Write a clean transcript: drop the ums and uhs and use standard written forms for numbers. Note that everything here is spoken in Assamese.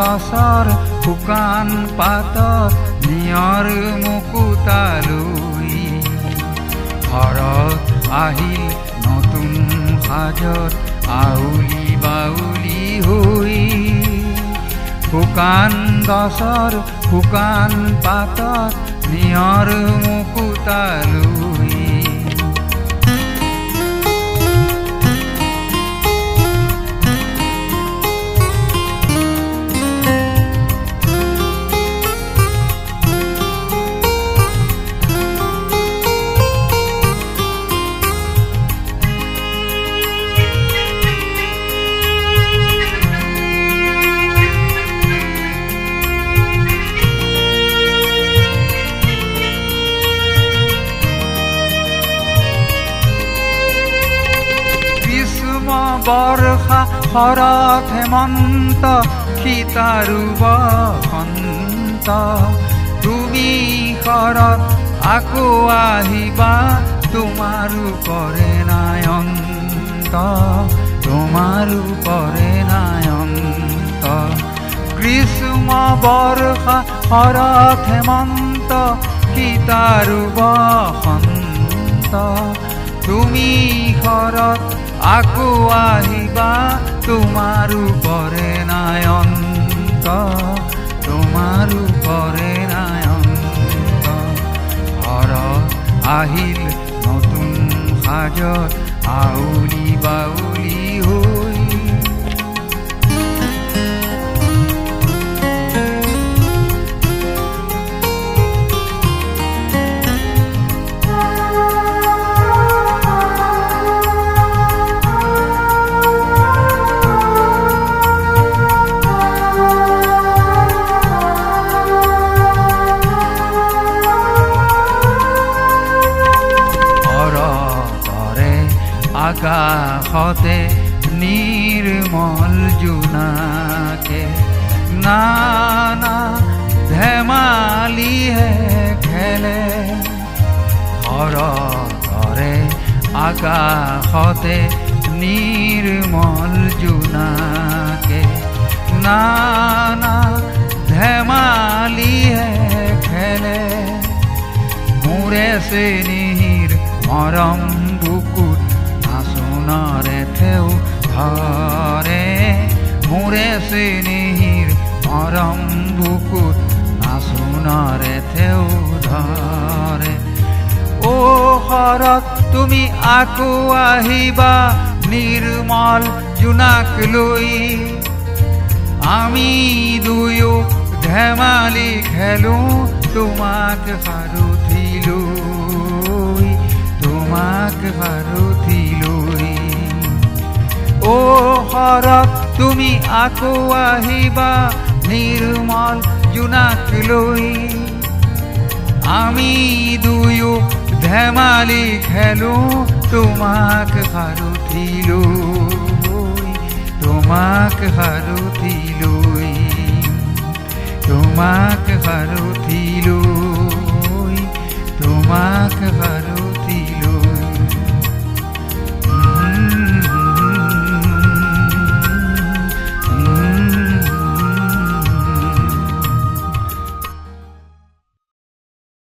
গছৰ শুকান পাতত নিয়ৰ মুকুতালৈ ঘৰত আহিল নতুন সাজত আউলি বাউলি হৈ শুকান গছৰ শুকান পাতত নিয়ৰ মুকুতালৈ বৰ্ষা শৰৎ হেমন্ত শীতাৰু বসন্ত তুমি শৰৎ আকৌ আহিবা তোমাৰো পৰে নাই অন্ত তোমাৰো পৰে নাই অন্ত গ্ৰীষ্ম বৰ্ষা শৰৎ হেমন্ত শীতাৰু বসন্ত তুমি শৰৎ আকৌ আহিবা তোমাৰো পৰে নাই অন্ত তোমাৰো পৰে নাই অন্ত ঘৰত আহিল নতুন সাজত আউলি বাউলি হৈ আকাশতে নিৰ্মল জোনাকে নানা ধেমালিহে খেলে শৰতৰে আকাশতে নিৰ্মল জোনাকে নানা ধেমালিহে খেলে মোৰে চেনিৰ মৰম বুকুত নাচোনৰে থেও ধৰে মোৰে চেনিৰ মৰম বুকুত নাচোনৰে থেও ধৰে অ শৰৎ তুমি আকৌ আহিবা নিৰ্মল জোনাক লৈ আমি দুয়ো ধেমালি খেলো তোমাক সাৰথি লৈ তোমাক সাৰথি লৈ অ শৰৎ তুমি আকৌ আহিবা নিৰ্মল জোনাক লৈ আমি দুয়ো ধেমালি খেলো তোমাক সাৰথি লৈ তোমাক সাৰথি লৈ তোমাক সাৰথি লৈ